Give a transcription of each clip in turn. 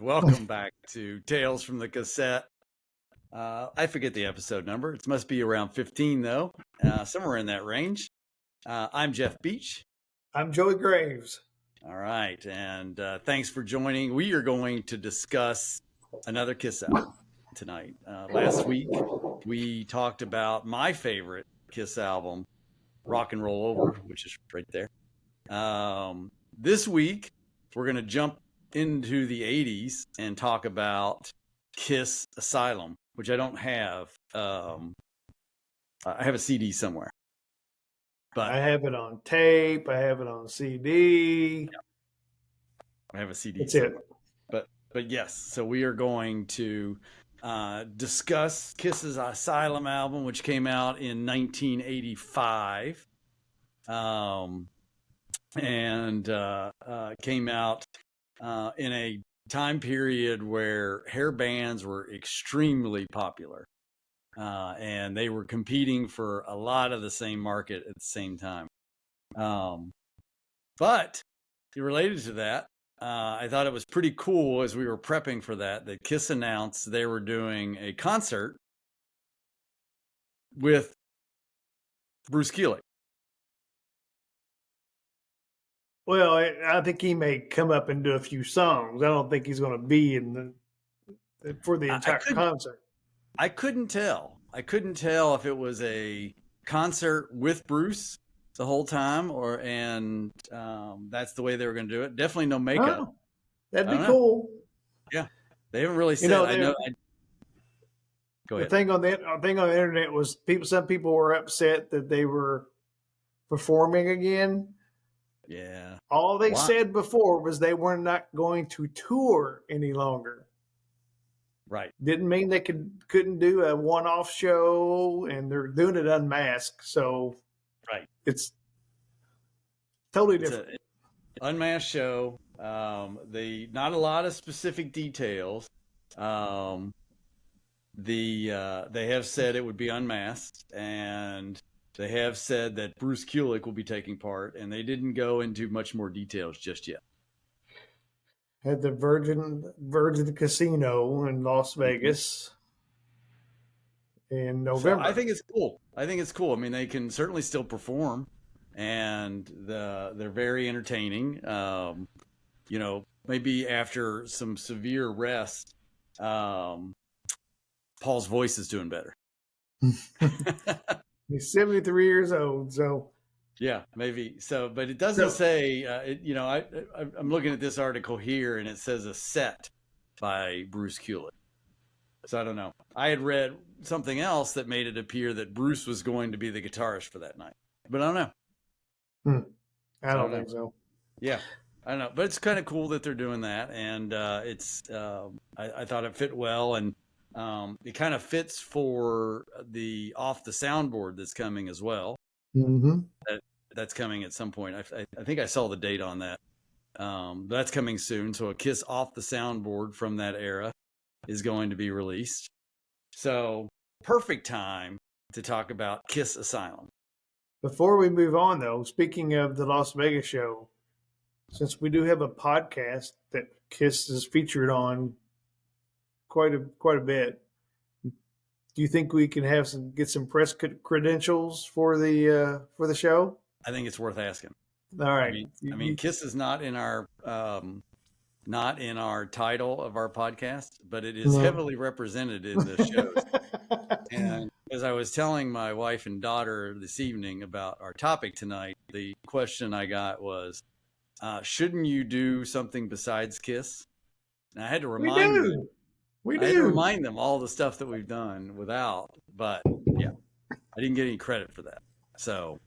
welcome back to Tales from the Cassette. I forget the episode number. It must be around 15, though, somewhere in that range. I'm Jeff Beach. I'm Joey Graves. All right, and thanks for joining. We are going to discuss another Kiss album tonight. Last week, we talked about my favorite Kiss album, Rock and Roll Over, which is right there. This week, we're going to jump into the 80s and talk about Kiss Asylum, which I don't have. I have a CD somewhere. But I have it on tape. I have it on CD. I have a CD That's somewhere. it. But yes, so we are going to discuss Kiss's Asylum album, which came out in 1985. And came out in a time period where hair bands were extremely popular. And they were competing for a lot of the same market at the same time. But related to that, I thought it was pretty cool as we were prepping for that Kiss announced they were doing a concert with Bruce Kulick. Well, I think he may come up and do a few songs. I don't think he's going to be for the entire concert. I couldn't tell. I couldn't tell if it was a concert with Bruce the whole time, and that's the way they were going to do it. Definitely no makeup. Oh, that'd be cool. Yeah, they haven't really said. Go ahead. The thing on the internet was some people were upset that they were performing again. Yeah. All they said before was they were not going to tour any longer. Right. Didn't mean they couldn't do a one-off show, and they're doing it unmasked. So right, it's totally different. Unmasked show. Not a lot of specific details. They have said it would be unmasked, and they have said that Bruce Kulick will be taking part, and they didn't go into much more details just yet. At the Virgin Casino in Las Vegas in November. So I think it's cool. I mean, they can certainly still perform, and they're very entertaining. Maybe after some severe rest, Paul's voice is doing better. He's 73 years old, so yeah, maybe so. But it doesn't say. I'm looking at this article here, and it says a set by Bruce Kulick. So I don't know. I had read something else that made it appear that Bruce was going to be the guitarist for that night, but I don't know. I don't think so. Yeah, I don't know. But it's kind of cool that they're doing that, and it's. I thought it fit well, and it kind of fits for the Off the Soundboard that's coming as well. Mm-hmm. That's coming at some point. I think I saw the date on that. That's coming soon. So a Kiss Off the Soundboard from that era is going to be released. So perfect time to talk about Kiss Asylum. Before we move on, though, speaking of the Las Vegas show, since we do have a podcast that Kiss is featured on quite a bit, do you think we can get some press credentials for the show? I think it's worth asking. All right. I mean, Kiss is not in our title of our podcast, but it is heavily represented in the shows. And as I was telling my wife and daughter this evening about our topic tonight, the question I got was, shouldn't you do something besides Kiss? And I had to remind them. I had to remind them all the stuff that we've done without, but yeah, I didn't get any credit for that. So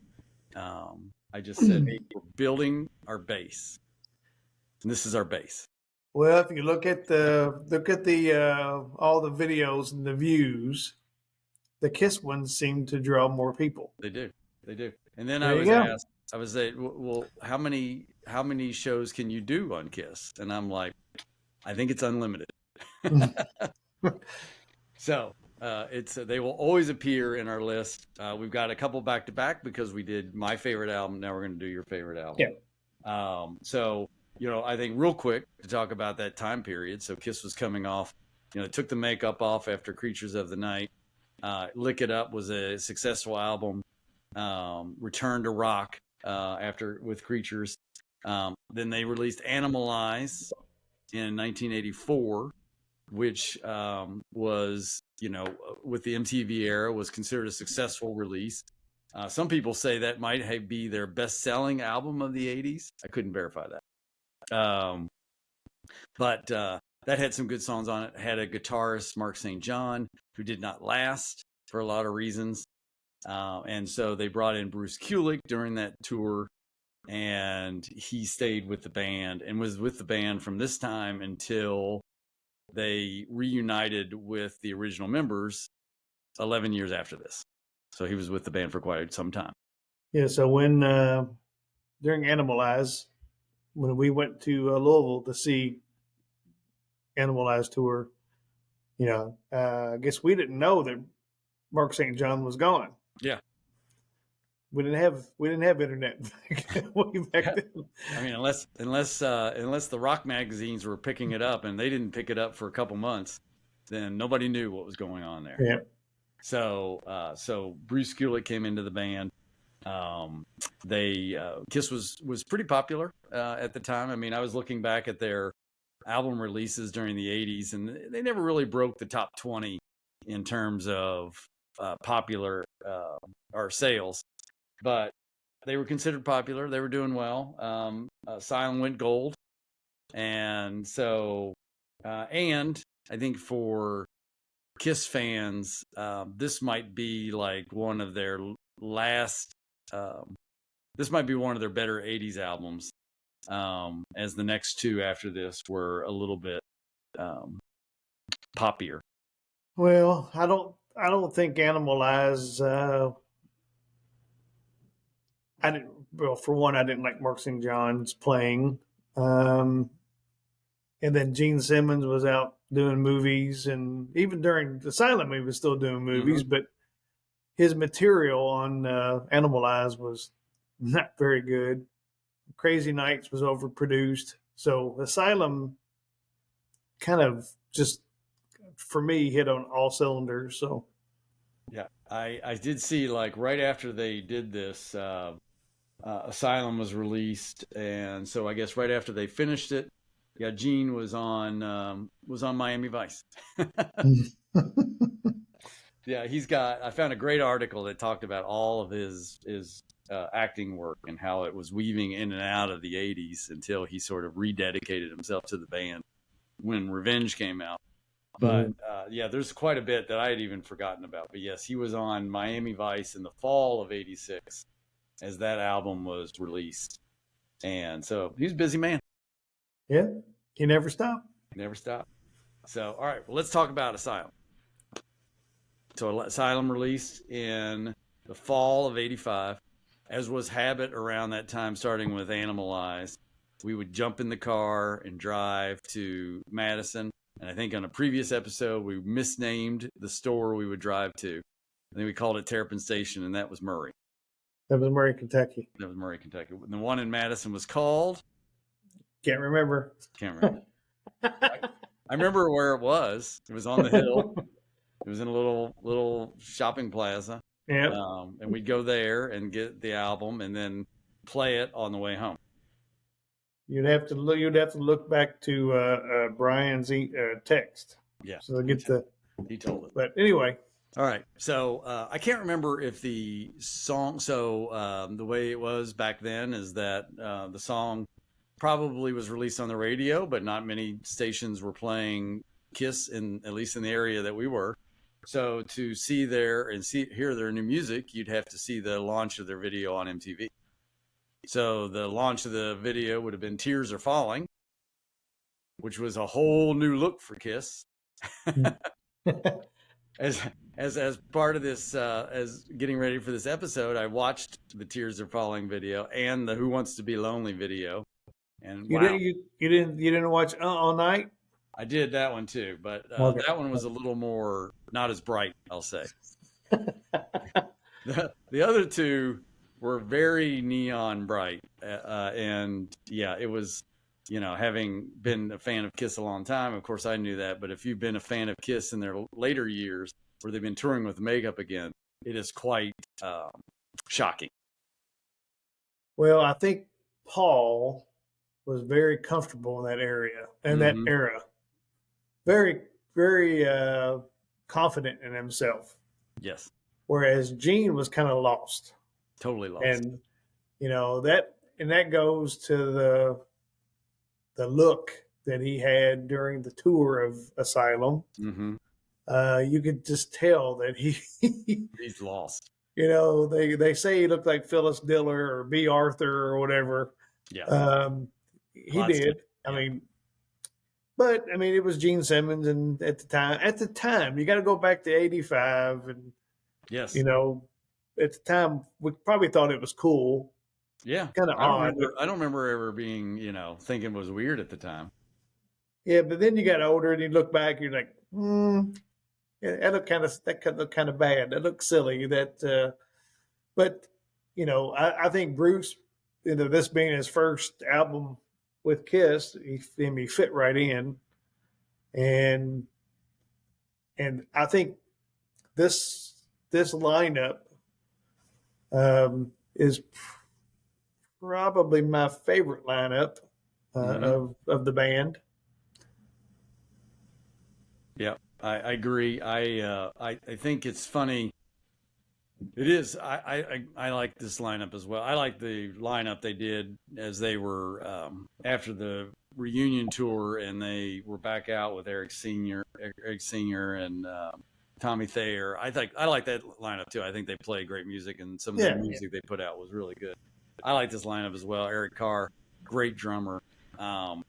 I just said, hey, we're building our base, and this is our base. Well, if you look at the all the videos and the views, the Kiss ones seem to draw more people. They do. And then I was asked, well, how many shows can you do on Kiss? And I'm like, I think it's unlimited. So they will always appear in our list. We've got a couple back to back because we did my favorite album. Now we're going to do your favorite album. Yeah. So I think real quick to talk about that time period. So Kiss was coming off, took the makeup off after Creatures of the Night. Lick It Up was a successful album. Return to Rock after with Creatures. Then they released Animalize in 1984, which was, with the MTV era, was considered a successful release. Some people say that might be their best-selling album of the 80s. I couldn't verify that. But that had some good songs on it. It had a guitarist, Mark St. John, who did not last for a lot of reasons. And so they brought in Bruce Kulick during that tour, and he stayed with the band and was with the band from this time until they reunited with the original members 11 years after this. So he was with the band for quite some time. Yeah. So when during Animalize, when we went to Louisville to see Animalize tour, I guess we didn't know that Mark St. John was gone. Yeah. We didn't have internet way back then. I mean, unless the rock magazines were picking it up, and they didn't pick it up for a couple months, then nobody knew what was going on there. Yeah. So Bruce Kulick came into the band. Kiss was pretty popular at the time. I mean, I was looking back at their album releases during the 80s, and they never really broke the top 20 in terms of popular or sales, but they were considered popular. They were doing well. Asylum went gold, and so and I think for Kiss fans, this might be like one of their last. This might be one of their better 80s albums, as the next two after this were a little bit poppier. Well, I don't think Animalize. I didn't. Well, for one, I didn't like Mark St. John's playing, and then Gene Simmons was out doing movies, and even during Asylum, he was still doing movies. Mm-hmm. But his material on Animalize was not very good. Crazy Nights was overproduced, so Asylum kind of just, for me, hit on all cylinders. So yeah, I did see, like, right after they did this, Asylum was released, and so I guess right after they finished it, yeah, Gene was on Miami Vice. Yeah, I found a great article that talked about all of his acting work and how it was weaving in and out of the 80s until he sort of rededicated himself to the band when Revenge came out. But yeah, there's quite a bit that I had even forgotten about. But yes, he was on Miami Vice in the fall of '86 as that album was released. And so he's a busy man. Yeah, he never stopped. Never stopped. So, all right, well, let's talk about Asylum. So Asylum released in the fall of '85, as was habit around that time, starting with Animalize. We would jump in the car and drive to Madison. And I think on a previous episode, we misnamed the store we would drive to. I think we called it Terrapin Station, and that was Murray. That was Murray, Kentucky. That was Murray, Kentucky. The one in Madison was called? Can't remember. Can't remember. I remember where it was. It was on the hill. It was in a little shopping plaza. Yeah. And we'd go there and get the album and then play it on the way home. You'd have to look back to Brian's text. Yeah. So he told it. But anyway. All right. So I can't remember if the song. So the way it was back then is that the song probably was released on the radio, but not many stations were playing Kiss at least in the area that we were. So to hear their new music, you'd have to see the launch of their video on MTV. So the launch of the video would have been Tears Are Falling, which was a whole new look for Kiss. As part of this, as getting ready for this episode, I watched the Tears Are Falling video and the Who Wants to Be Lonely video. And you didn't watch All Night? I did that one too, but okay. That one was a little more, not as bright, I'll say. The other two were very neon bright, and yeah, it was having been a fan of Kiss a long time, of course I knew that. But if you've been a fan of Kiss in their later years, where they've been touring with makeup again, it is quite shocking. Well, I think Paul was very comfortable in that area, in that era. Very, very confident in himself. Yes. Whereas Gene was kind of lost. Totally lost. And that goes to the look that he had during the tour of Asylum. You could just tell that he's lost. They say he looked like Phyllis Diller or B. Arthur or whatever. Yeah. He did. I mean, it was Gene Simmons, and at the time, you got to go back to '85, and yes, at the time, we probably thought it was cool. Yeah, kind of odd. I don't remember ever being, thinking it was weird at the time. Yeah, but then you got older, and you look back, you're like, that looked kind of bad. That looked silly. But I think Bruce, this being his first album with Kiss, he fit right in, and I think this lineup is probably my favorite lineup of the band. Yeah, I agree. I think it's funny. It is. I like this lineup as well. I like the lineup they did as they were after the reunion tour, and they were back out with Eric Senior and Tommy Thayer. I like that lineup too. I think they play great music, and some of the music they put out was really good. I like this lineup as well. Eric Carr, great drummer.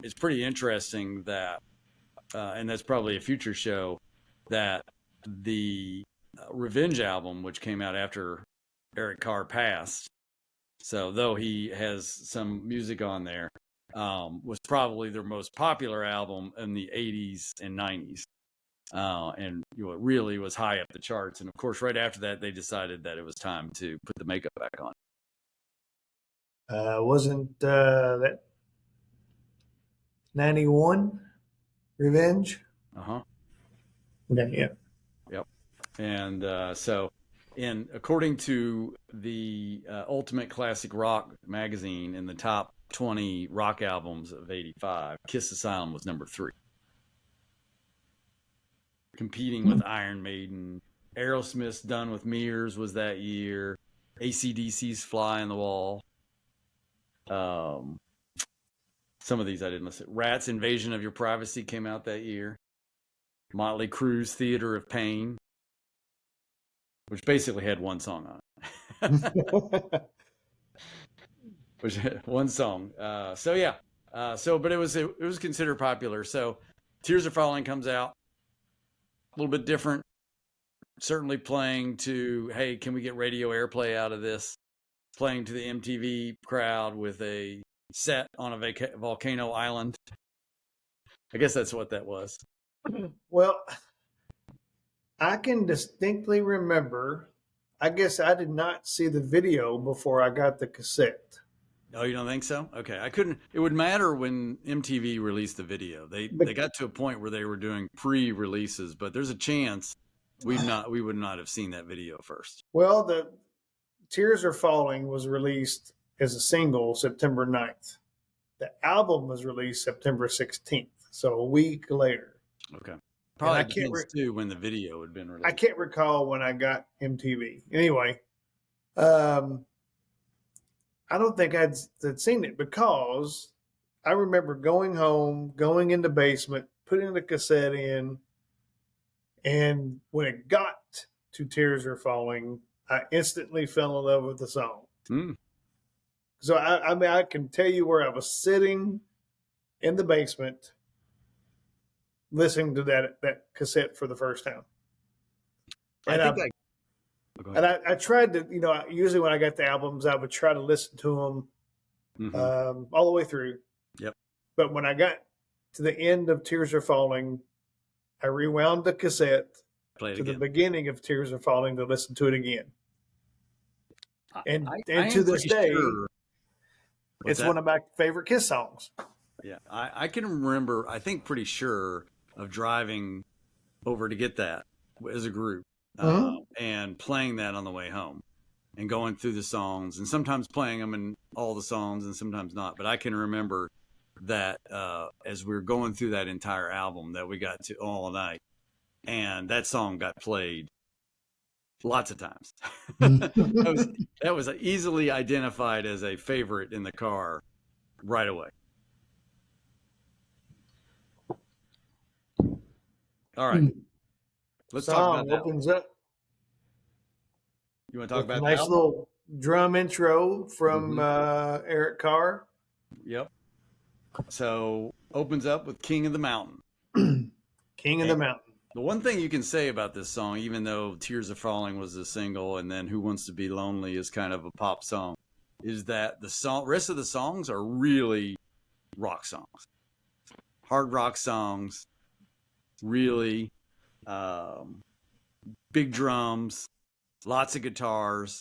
It's pretty interesting that, and that's probably a future show, that the Revenge album, which came out after Eric Carr passed, so though he has some music on there, was probably their most popular album in the 80s and 90s. And it really was high up the charts. And of course, right after that, they decided that it was time to put the makeup back on. Wasn't that 91 Revenge? Yeah. Yep. And according to the Ultimate Classic Rock magazine, in the top 20 rock albums of '85, Kiss Asylum was number 3, competing with Iron Maiden. Aerosmith's Done with Mirrors was that year. AC/DC's Fly on the Wall. Some of these I didn't listen. Rat's Invasion of Your Privacy came out that year. Motley Crue's Theater of Pain, which basically had one song on it. Which one song. But it was considered popular. So Tears Are Falling comes out, a little bit different. Certainly playing to, hey, can we get radio airplay out of this? Playing to the MTV crowd with a set on a volcano island. I guess that's what that was. Well, I can distinctly remember, I guess I did not see the video before I got the cassette. Oh, you don't think so? Okay. It would matter when MTV released the video. They got to a point where they were doing pre-releases, but there's a chance we would not have seen that video first. Well, the Tears Are Falling was released as a single September 9th. The album was released September 16th, so a week later. Okay. Probably depends too when the video had been released. I can't recall when I got MTV. Anyway, I don't think I'd seen it, because I remember going home, going in the basement, putting the cassette in, and when it got to Tears Are Falling, I instantly fell in love with the song. So I can tell you where I was sitting in the basement, listening to that cassette for the first time. And I tried to, usually when I got the albums, I would try to listen to them all the way through. Yep. But when I got to the end of Tears Are Falling, I rewound the cassette to the beginning of Tears Are Falling to listen to it again. And to this day, it's one of my favorite Kiss songs. Yeah, I can remember, I think pretty sure of driving over to get that as a group Uh-huh. and playing that on the way home and going through the songs and sometimes playing them in all the songs and sometimes not. But I can remember that as we were going through that entire album that we got to All Night, and that song got played lots of times. that was easily identified as a favorite in the car right away. All right, let's talk about Song that one. opens up You want to talk with a about the nice album? little drum intro from Mm-hmm. Eric Carr. Yep. So opens up with King of the Mountain. King of And the Mountain. the one thing you can say about this song, even though Tears Are Falling was a single and then Who Wants to Be Lonely is kind of a pop song, is that the rest of the songs are really rock songs, hard rock songs, really big drums, lots of guitars.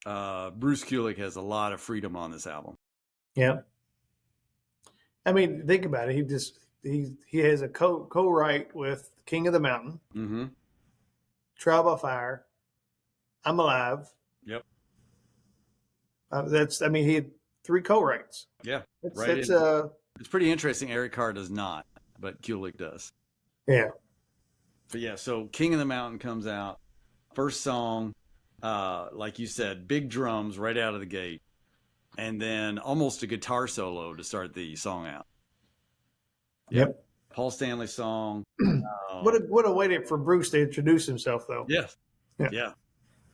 Bruce Kulick has a lot of freedom on this album. Yeah. I mean, think about it. He has a co-write with King of the Mountain, Mm-hmm. Trial by Fire, I'm Alive. Yep. He had 3 co-writes. Yeah. It's Right. It's pretty interesting. Eric Carr does not, but Kulick does. Yeah. But yeah, so King of the Mountain comes out. First song, like you said, big drums right out of the gate. And then almost a guitar solo to start the song out. Yep. Paul Stanley song. What a way for Bruce to introduce himself, though. Yes. Yeah.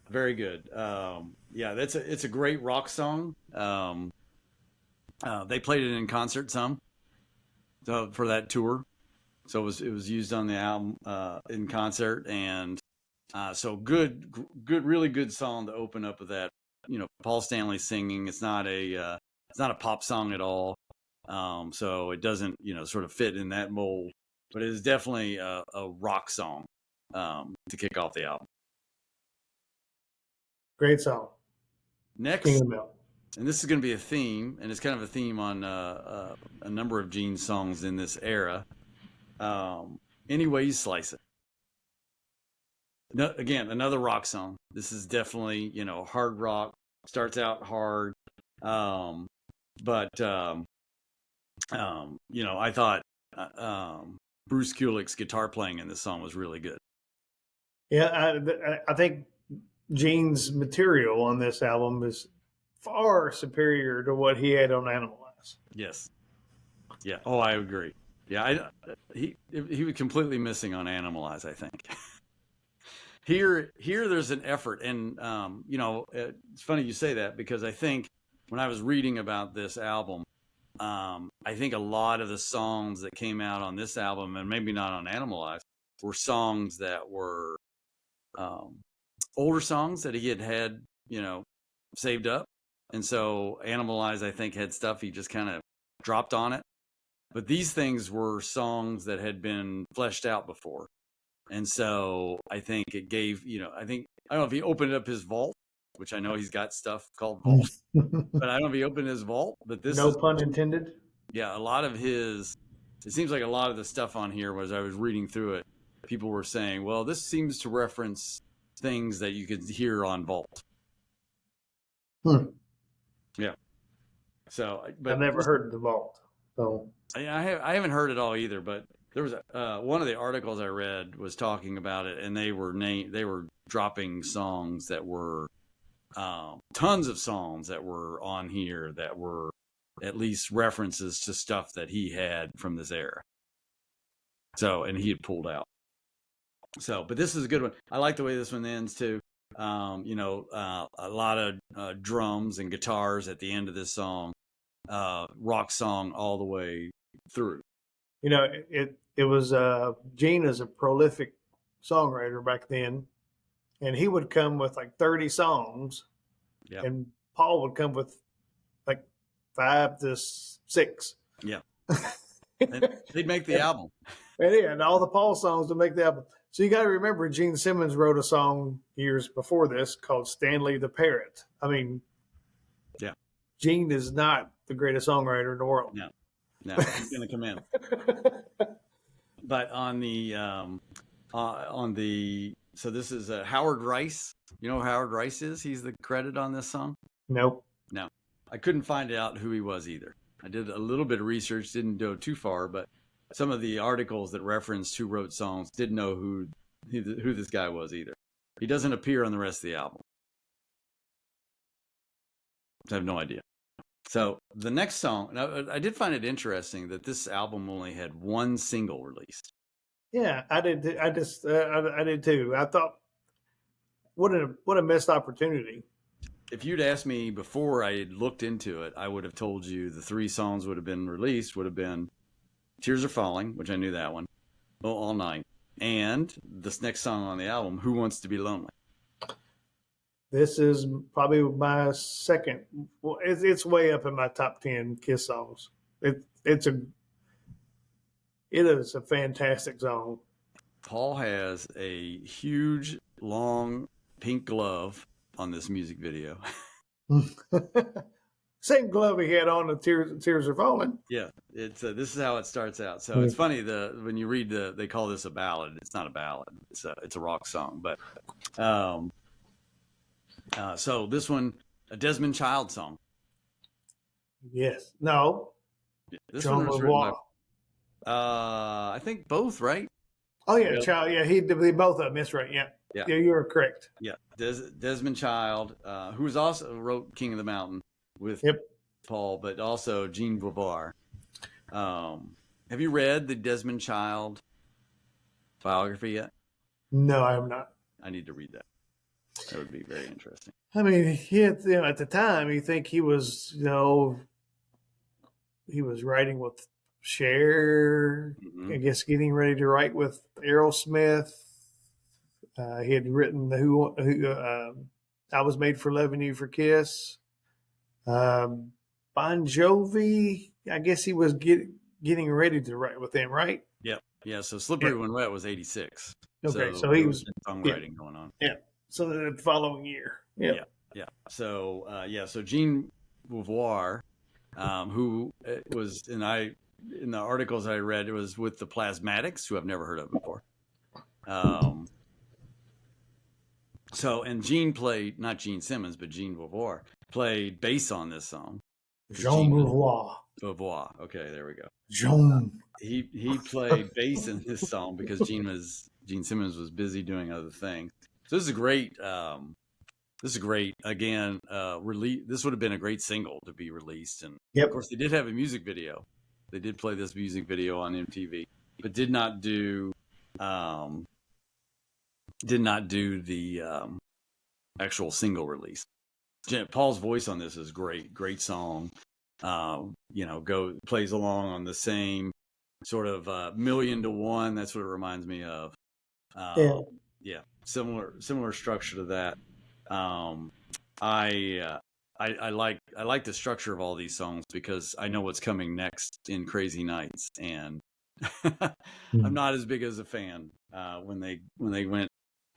Very good. Yeah, it's a great rock song. They played it in concert some for that tour. So it was used on the album in concert, and so really good song to open up with that. You know, Paul Stanley singing. It's not a pop song at all. So it doesn't sort of fit in that mold, but it is definitely a rock song to kick off the album. Great song. Next, King of the Mountain. and this is going to be a theme, and it's kind of a theme on a number of Gene's songs in this era. Any way you slice it. No, again, another rock song. This is definitely hard rock. Starts out hard, but I thought Bruce Kulick's guitar playing in this song was really good. Yeah, I think Gene's material on this album is far superior to what he had on Animalize. Yes. Yeah. Oh, I agree. Yeah, he was completely missing on Animalize, I think. Here, there's an effort, and it's funny you say that because I think when I was reading about this album, I think a lot of the songs that came out on this album, and maybe not on Animalize, were songs that were older songs that he had saved up, and so Animalize, I think, had stuff he just kind of dropped on it. But these things were songs that had been fleshed out before. And so I think it gave, I don't know if he opened up his vault, which I know he's got stuff called vault, but I don't know if he opened his vault, but this no pun intended. Yeah, it seems like a lot of the stuff on here, as I was reading through it, people were saying, well, this seems to reference things that you could hear on Vault. Yeah. So, but I've never heard of the Vault. So I haven't heard it all either, but there was one of the articles I read was talking about it, and they were dropping songs that were tons of songs that were on here that were at least references to stuff that he had from this era. So, and he had pulled out. So, but this is a good one. I like the way this one ends too. A lot of drums and guitars at the end of this song. Rock song all the way through. It was Gene is a prolific songwriter back then, and he would come with like 30 songs, and Paul would come with like 5 to 6. Yeah, and they'd make the album. And all the Paul songs would make the album. So you got to remember, Gene Simmons wrote a song years before this called "Stanley the Parrot." I mean, yeah, Gene is not the greatest songwriter in the world. No, No, he's going to come in. But on the so this is Howard Rice. You know who Howard Rice is? He's the credit on this song. Nope. No, I couldn't find out who he was either. I did a little bit of research, didn't go too far, but some of the articles that referenced who wrote songs didn't know who this guy was either. He doesn't appear on the rest of the album. I have no idea. So the next song, now, I did find it interesting that this album only had one single released. Yeah, I did. I did too. I thought, what a missed opportunity. If you'd asked me before I had looked into it, I would have told you the 3 songs would have been released would have been Tears Are Falling, which I knew that one, All Night, and this next song on the album, Who Wants to Be Lonely. This is probably my second. Well, it's way up in my top 10 Kiss songs. It is a fantastic song. Paul has a huge, long pink glove on this music video. Same glove he had on the Tears Are Falling. Yeah, it's this is how it starts out. So it's funny when you read they call this a ballad. It's not a ballad. It's a rock song. But so this one, a Desmond Child song. Yes. No. Yeah, this Jean one was written by, I think both, right? Oh yeah, Child. Yeah, they both of them. That's right. Yeah. Yeah, you are correct. Yeah, Desmond Child, who also wrote King of the Mountain with Paul, but also Jean Beauvoir. Have you read the Desmond Child biography yet? No, I have not. I need to read that. That would be very interesting. I mean, at the time, you think he was, he was writing with Cher, I guess getting ready to write with Aerosmith. He had written I Was Made for Loving You for Kiss. Bon Jovi, I guess he was getting ready to write with them, right? Yeah. Yeah. So Slippery When Wet was 86. Okay. So he was songwriting going on. Yeah. So the following year. Yeah. Yeah. So, so Jean Beauvoir, who was, in the articles I read, it was with the Plasmatics, who I've never heard of before. So, and Gene played, not Gene Simmons, but Jean Beauvoir played bass on this song. Jean Beauvoir. Beauvoir. Okay, there we go. Jean. He played bass in this song because Gene Simmons was busy doing other things. So this is great. Again, this would have been a great single to be released. And of course, they did have a music video. They did play this music video on MTV, but did not do the actual single release. Paul's voice on this is great song. Plays along on the same sort of $1 Million to One. That's what it reminds me of. Yeah, similar structure to that. I like the structure of all these songs because I know what's coming next in Crazy Nights, and I'm not as big as a fan when they went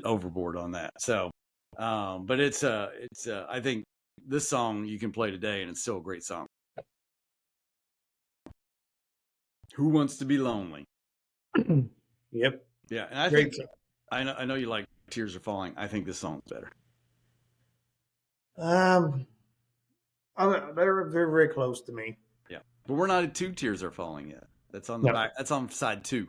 overboard on that. So, but it's I think this song you can play today, and it's still a great song. Who Wants to Be Lonely? Yep. Yeah, and I think I know you like Tears Are Falling. I think this song's better. They're very close to me. Yeah, but we're not at 2 Tears Are Falling yet. That's on the back. That's on side 2.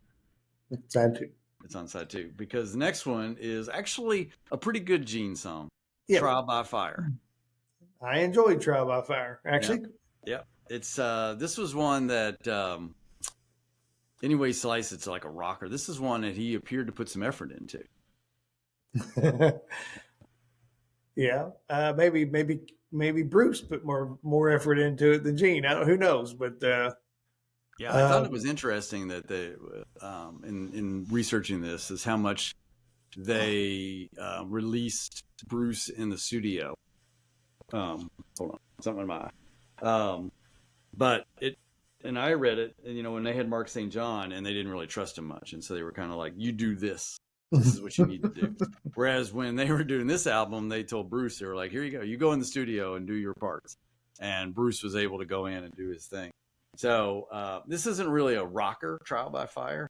Side 2. It's on side 2 because the next one is actually a pretty good Gene song. Trial by Fire. I enjoyed Trial by Fire, actually. Yeah. It's this was one that anyway slice it's like a rocker. This is one that he appeared to put some effort into. Yeah. Maybe Bruce put more effort into it than Gene. Who knows? But yeah, I thought it was interesting that they in researching this is how much they released Bruce in the studio. Hold on, something in my eye. But I read it, and when they had Mark St. John, and they didn't really trust him much, and so they were kind of like, "You do this. This is what you need to do." Whereas when they were doing this album, they told Bruce, they were like, "Here you go. You go in the studio and do your parts." And Bruce was able to go in and do his thing. So this isn't really a rocker, Trial by Fire.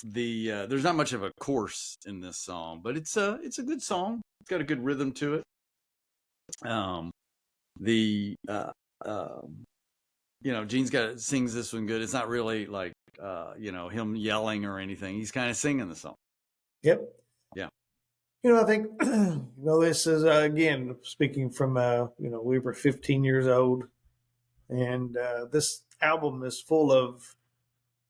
There's not much of a chorus in this song, but it's a good song. It's got a good rhythm to it. Gene's sings this one good. It's not really like him yelling or anything. He's kind of singing the song. Yep. Yeah. I think this is again speaking from we were 15 years old, and this album is full of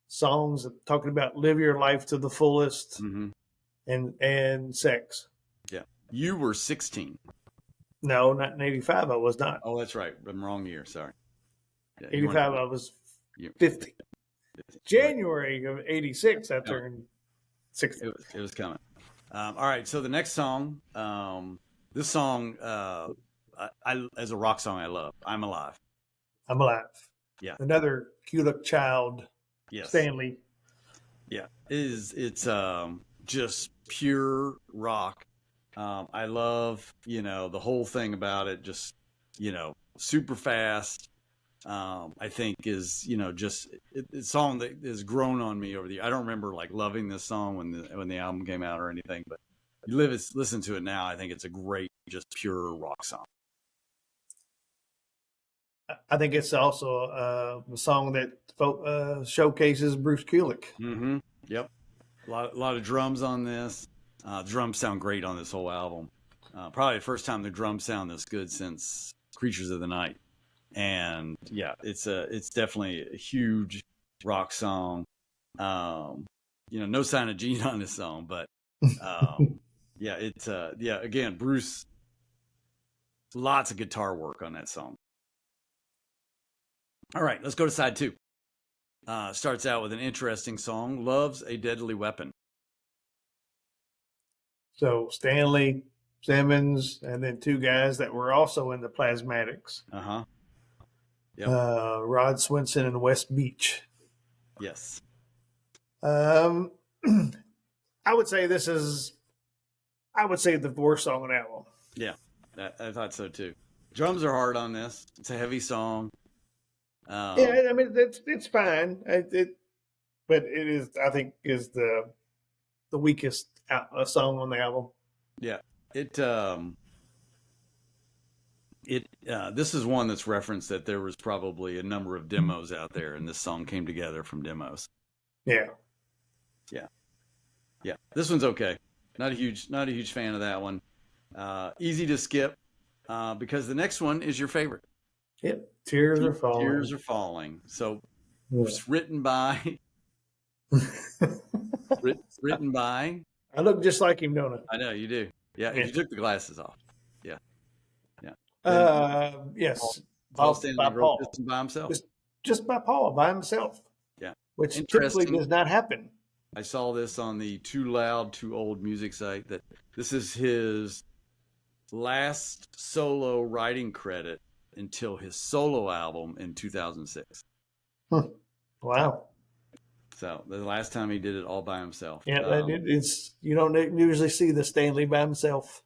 songs talking about live your life to the fullest, mm-hmm. and sex. Yeah. You were 16. No, not in 85. I was not. Oh, that's right. I'm wrong year. Sorry. Yeah, 85. I was 50. January of 86. I turned 60. It was coming. All right. So the next song, this song, I as a rock song, I love. I'm Alive. I'm Alive. Yeah. Another Kulik child. Yes. Stanley. Yeah. It's just pure rock. I love, the whole thing about it, just, super fast. I think is, it's a song that has grown on me over the years. I don't remember like loving this song when the album came out or anything, but you listen to it now. I think it's a great, just pure rock song. I think it's also a song that showcases Bruce Kulick. Mm-hmm. Yep. A lot of drums on this. Drums sound great on this whole album. Probably the first time the drums sound this good since Creatures of the Night. And yeah, it's definitely a huge rock song. No sign of Gene on this song, but again, Bruce, lots of guitar work on that song. All right, let's go to side 2. Starts out with an interesting song, Love's a Deadly Weapon. So Stanley, Simmons, and then 2 guys that were also in the Plasmatics. Uh-huh. Yep. Rod Swinson and West Beach. Yes. I would say the worst song on the album. Yeah, I thought so too. Drums are hard on this. It's a heavy song. Yeah, I mean it's fine. But it is, I think, is the weakest song on the album. Yeah, this is one that's referenced that there was probably a number of demos out there, and this song came together from demos. Yeah. This one's okay. Not a huge fan of that one. Easy to skip because the next one is your favorite. Yep. Tears Are Falling. Tears Are Falling. So it's written by. written by. I look just like him, don't I? I know you do. Yeah, you took the glasses off. Yeah. Yes. Paul Stanley wrote this by himself. Just by Paul, by himself. Yeah. Which typically does not happen. I saw this on the Too Loud, Too Old music site that this is his last solo writing credit until his solo album in 2006. Wow. So the last time he did it all by himself. Yeah, you don't usually see the Stanley by himself.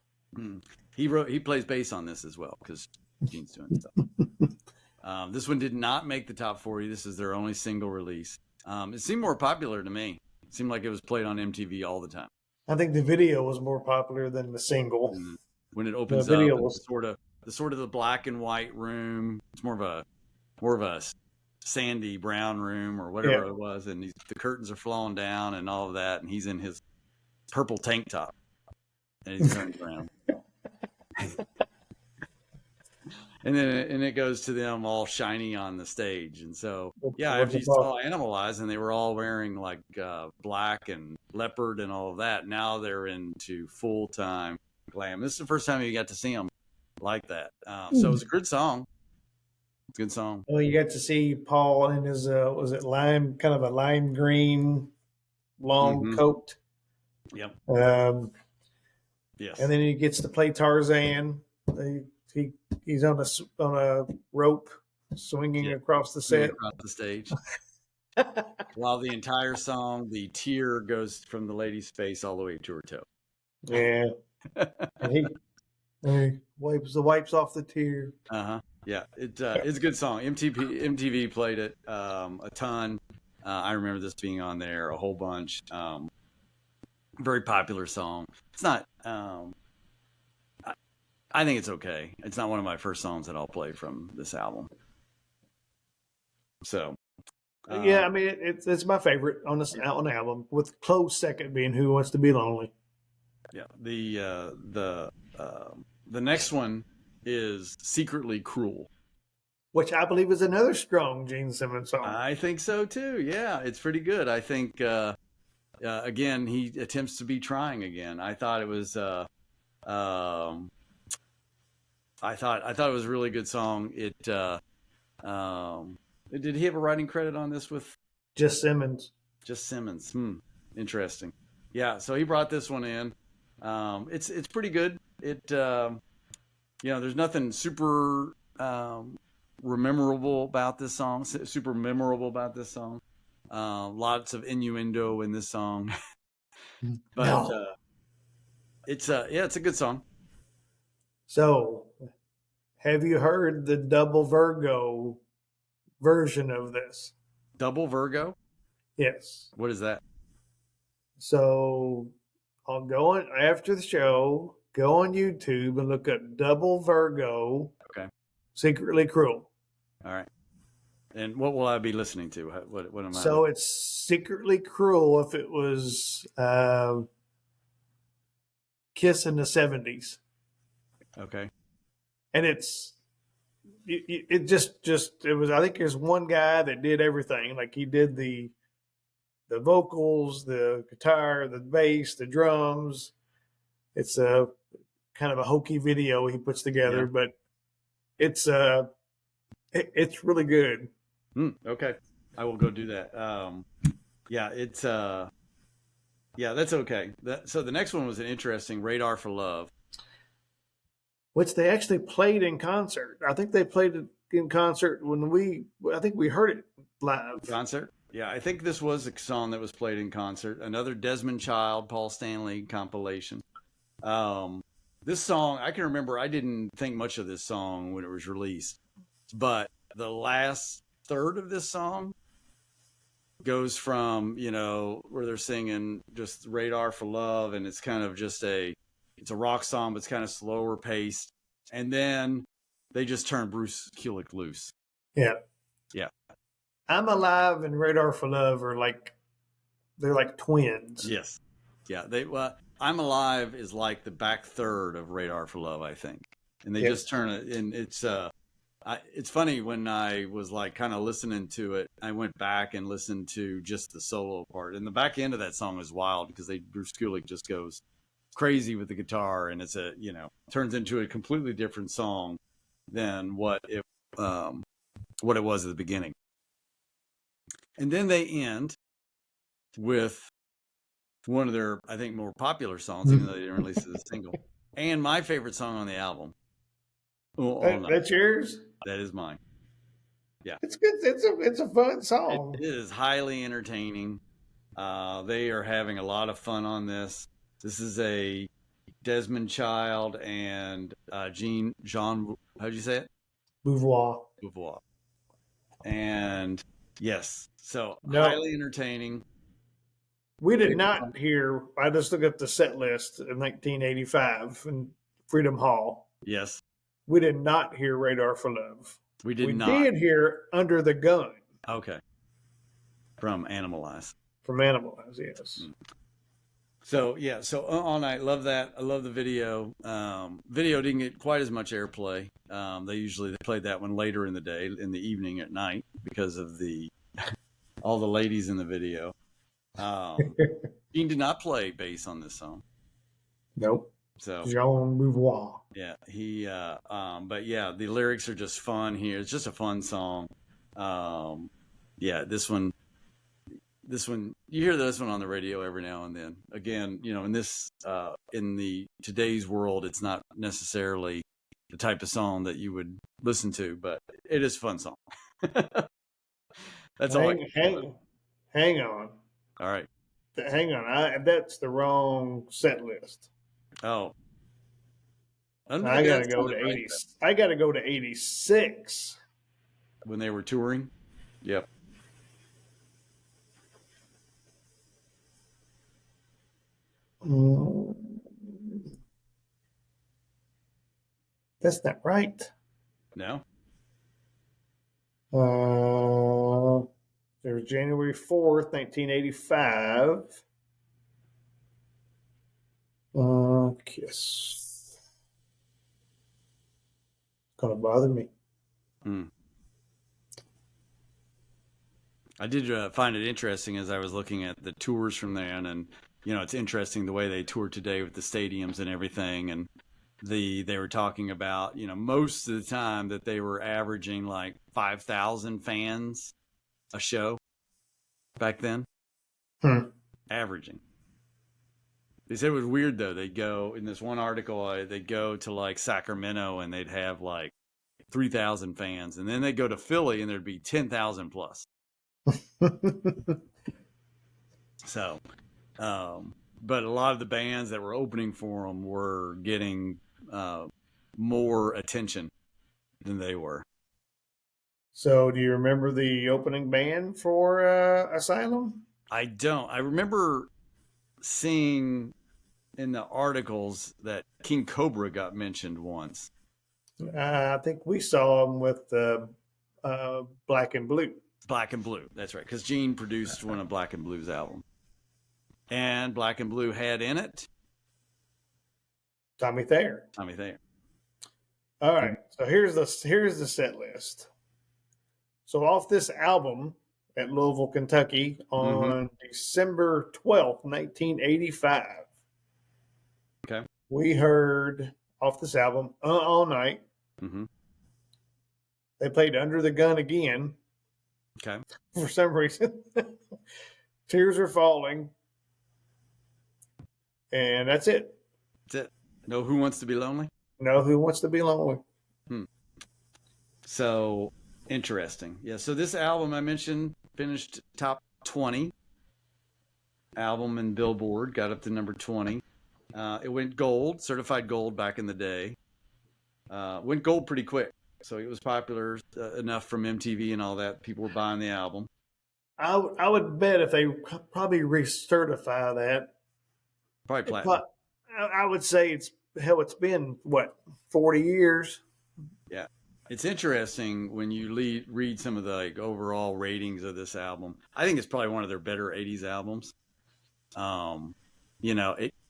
He plays bass on this as well because Gene's doing stuff. This one did not make the top 40. This is their only single release. It seemed more popular to me. It seemed like it was played on MTV all the time. I think the video was more popular than the single. When it opens up, it's sort of the black and white room. It's more of a sandy brown room or whatever it was, and the curtains are flowing down and all of that, and he's in his purple tank top, and he's turning around. And then it goes to them all shiny on the stage. And so, after you saw Animalize and they were all wearing like black and leopard and all of that, now they're into full-time glam. This is the first time you got to see them like that. So it was a good song. Good song. Well, you got to see Paul in his, was it kind of a lime green long coat? Yep. Yes. And then he gets to play Tarzan. He's on a rope swinging across the set. Across the stage. While the entire song, the tear goes from the lady's face all the way to her toe. Yeah. And he wipes off the tear. Yeah, it's a good song. MTV played it a ton. I remember this being on there a whole bunch. Very popular song. It's not. I think it's okay. It's not one of my first songs that I'll play from this album. So. Yeah, I mean it's my favorite on this on the album, with close second being "Who Wants to Be Lonely." Yeah, the next one is "Secretly Cruel," which I believe is another strong Gene Simmons song. I think so too. Yeah, it's pretty good. I think again he attempts to be trying again. I thought it was I thought it was a really good song. Did he have a writing credit on this with just Simmons? Just Simmons. Interesting. Yeah, so he brought this one in. It's pretty good. There's nothing super memorable about this song. Lots of innuendo in this song, but it's a good song. So, have you heard the Double Virgo version of this? Double Virgo? Yes. What is that? So, I'll go on after the show. Go on YouTube and look up Double Virgo. Okay. Secretly Cruel. All right. And what will I be listening to? What am I? So it's Secretly Cruel if it was Kiss in the 70s. Okay. And it was, I think there's one guy that did everything. Like he did the vocals, the guitar, the bass, the drums. It's a kind of a hokey video he puts together, but it's really good. Okay. I will go do that. That's okay. So the next one was an interesting Radar for Love, which they actually played in concert. I think they played it in concert I think we heard it live. Concert? Yeah, I think this was a song that was played in concert. Another Desmond Child, Paul Stanley compilation. This song, I can remember I didn't think much of this song when it was released, but the last third of this song goes from, where they're singing just Radar for Love, and it's kind of just it's a rock song, but it's kind of slower paced. And then they just turn Bruce Kulick loose. Yeah. Yeah. I'm Alive and Radar for Love they're like twins. Yes. Yeah. I'm Alive is like the back third of Radar for Love, I think. And they just turn it, and it's funny when I was like kind of listening to it, I went back and listened to just the solo part, and the back end of that song is wild because Bruce Kulick just goes crazy with the guitar, and it's turns into a completely different song than what it was at the beginning. And then they end with one of their, I think, more popular songs, even though they didn't release it as a single, and my favorite song on the album. That's yours? That is mine. Yeah, it's good. It's a fun song. It is highly entertaining. They are having a lot of fun on this. This is a Desmond Child and Jean. How'd you say it? Beauvoir. And yes, so highly entertaining. We did not hear. I just looked up the set list of 1985 in Freedom Hall. Yes. We did not hear Radar for Love. We did did hear Under the Gun. Okay. From Animalize. Yes. So, All Night, love that. I love the video. Video didn't get quite as much airplay. They played that one later in the day, in the evening at night, because of all the ladies in the video. Gene did not play bass on this song. Nope. So Jean Beauvoir. Yeah, but yeah, the lyrics are just fun here. It's just a fun song. This one, you hear this one on the radio every now and then. Again, in the today's world, it's not necessarily the type of song that you would listen to, but it is a fun song. That's all. Hang on. All right. Hang on. That's the wrong set list. Oh, Under the I Gun gotta go to sounded right 80. I gotta go to 86. when they were touring. Yep. Mm, that's not right. No. There was January 4th, 1985. Kiss. Gonna bother me. I did find it interesting as I was looking at the tours from then, and it's interesting the way they tour today with the stadiums and everything, and they were talking about most of the time that they were averaging like 5,000 fans a show back then. Averaging. They said it was weird though. They'd go in this one article. They'd go to like Sacramento and they'd have like 3,000 fans, and then they'd go to Philly and there'd be 10,000 plus. So, but a lot of the bands that were opening for them were getting more attention than they were. So, do you remember the opening band for Asylum? I don't. I remember seeing in the articles that King Cobra got mentioned once. I think we saw them with Black and Blue. Black and Blue, that's right, because Gene produced one of Black and Blue's album, and Black and Blue had in it Tommy Thayer. Tommy Thayer. All right, so here's the set list. So off this album at Louisville, Kentucky, on December 12th, 1985. Okay. We heard off this album All Night. They played Under the Gun again. Okay. For some reason. Tears Are Falling. And that's it. That's it. No Who Wants to Be Lonely? No Who Wants to Be Lonely. So interesting. Yeah. So this album I mentioned finished top 20 album in Billboard, got up to number 20. It went gold, certified gold back in the day. Went gold pretty quick. So it was popular enough from MTV and all that. People were buying the album. I would bet if they probably recertify that. Probably platinum. I would say it's been, 40 years? Yeah. It's interesting when you read some of the overall ratings of this album. I think it's probably one of their better 80s albums.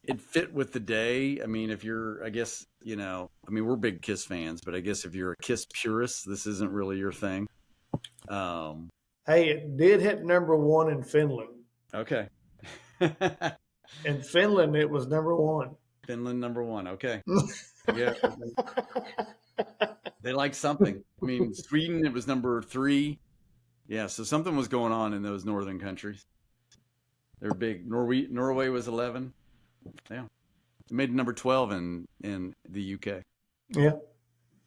It fit with the day. I mean, if you're, we're big Kiss fans, but I guess if you're a Kiss purist, this isn't really your thing. Hey, it did hit number 1 in Finland. Okay. In Finland, it was number 1. Finland number 1. Okay. Yeah. They like something. I mean, Sweden, it was number 3. Yeah. So something was going on in those northern countries. They're big. Norway was 11. Yeah. It made number 12 in the UK. Yeah.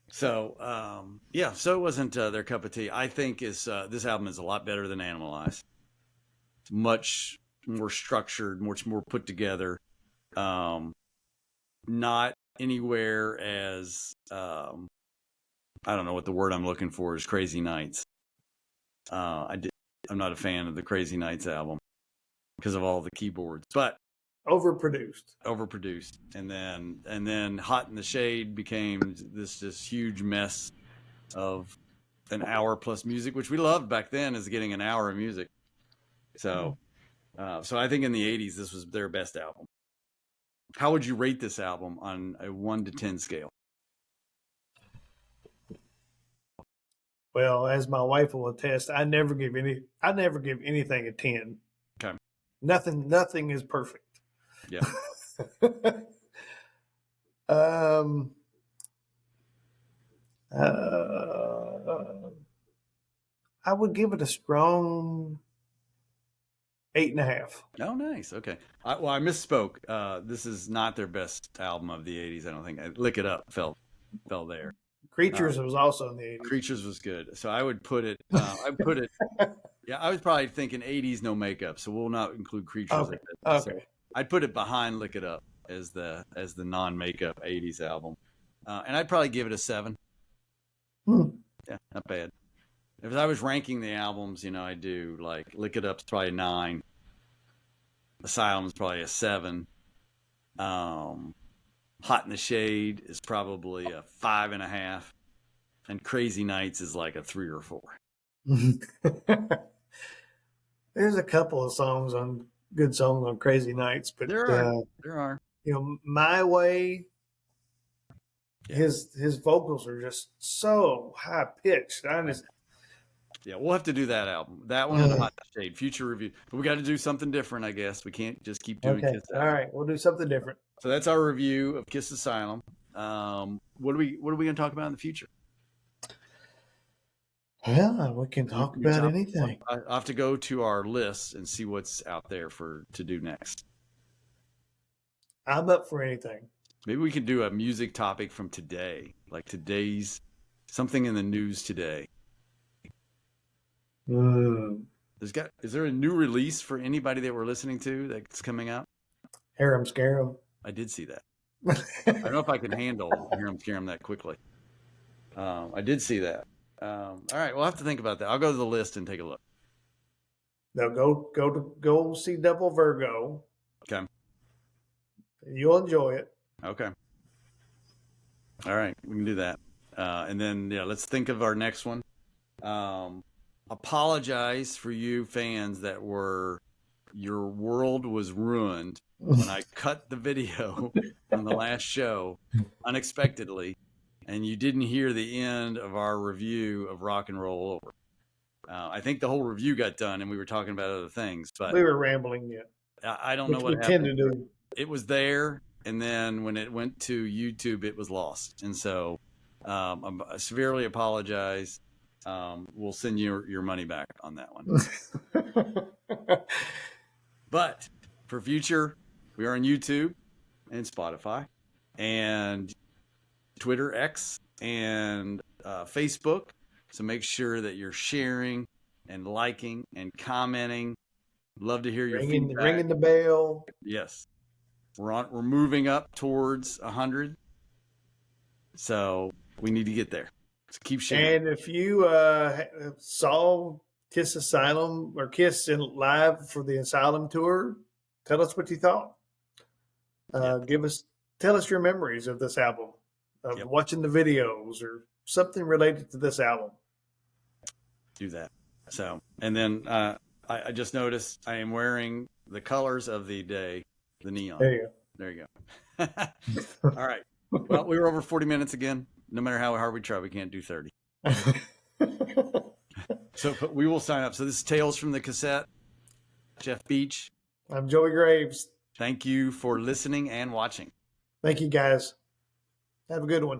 So, so it wasn't their cup of tea. I think this album is a lot better than Animalize. It's much more structured, much more put together. Not anywhere as, I don't know what the word I'm looking for is, Crazy Nights. I'm not a fan of the Crazy Nights album because of all the keyboards, but overproduced, and then Hot in the Shade became this huge mess of an hour plus music, which we loved back then, as getting an hour of music. So I think in the 80s this was their best album. How would you rate this album on a 1 to 10 scale? Well, as my wife will attest, I never give anything a 10. Okay. Nothing is perfect. Yeah. I would give it a strong 8.5. Oh, nice. Okay. I misspoke. This is not their best album of the 80s, I don't think. Lick It Up fell there. Creatures was also in the 80s. Creatures was good. So I would put it, yeah, I was probably thinking 80s No Makeup, so we'll not include Creatures. Okay. So I'd put it behind Lick It Up as the non-makeup 80s album. And I'd probably give it a 7. Yeah, not bad. If I was ranking the albums, I do like Lick It Up's probably 9. Asylum's probably a 7. Hot in the Shade is probably a 5.5. And Crazy Nights is like a 3 or 4. There's a couple of good songs on Crazy Nights, but there are. My Way. Yeah. His vocals are just so high pitched. Yeah, we'll have to do that album. That one and Hot Shade, future review. But we got to do something different, I guess. We can't just keep doing Kiss. All right, we'll do something different. So that's our review of Kiss Asylum. What are we going to talk about in the future? Well, we can talk about anything. I have to go to our list and see what's out there to do next. I'm up for anything. Maybe we can do a music topic from today, like something in the news today. Is there a new release for anybody that we're listening to that's coming out? Harem Scarum. I did see that. I don't know if I can handle Harem Scarum that quickly. I did see that. All right, we'll have to think about that. I'll go to the list and take a look. Now go see Double Virgo. Okay. You'll enjoy it. Okay. All right, we can do that. And then, let's think of our next one. Apologize for you fans that your world was ruined when I cut the video on the last show unexpectedly, and you didn't hear the end of our review of Rock and Roll Over. I think the whole review got done, and we were talking about other things, but we were rambling yet. I don't know what happened. Tend to do. It was there, and then when it went to YouTube, it was lost. And so I severely apologize. We'll send you your money back on that one. But for future, we are on YouTube and Spotify and Twitter, X, and Facebook. So make sure that you're sharing and liking and commenting. Love to hear your feedback. Ringing the bell. Yes. We're moving up towards 100. So we need to get there. So keep sharing. And if you saw Kiss Asylum or Kiss in live for the Asylum tour, tell us what you thought. Tell us your memories of this album, of watching the videos or something related to this album. Do that. So, and then I just noticed I am wearing the colors of the day, the neon. There you go. All right. Well, we were over 40 minutes again. No matter how hard we try, we can't do 30. So we will sign up. So this is Tales from the Cassette. Jeff Beach. I'm Joey Graves. Thank you for listening and watching. Thank you, guys. Have a good one.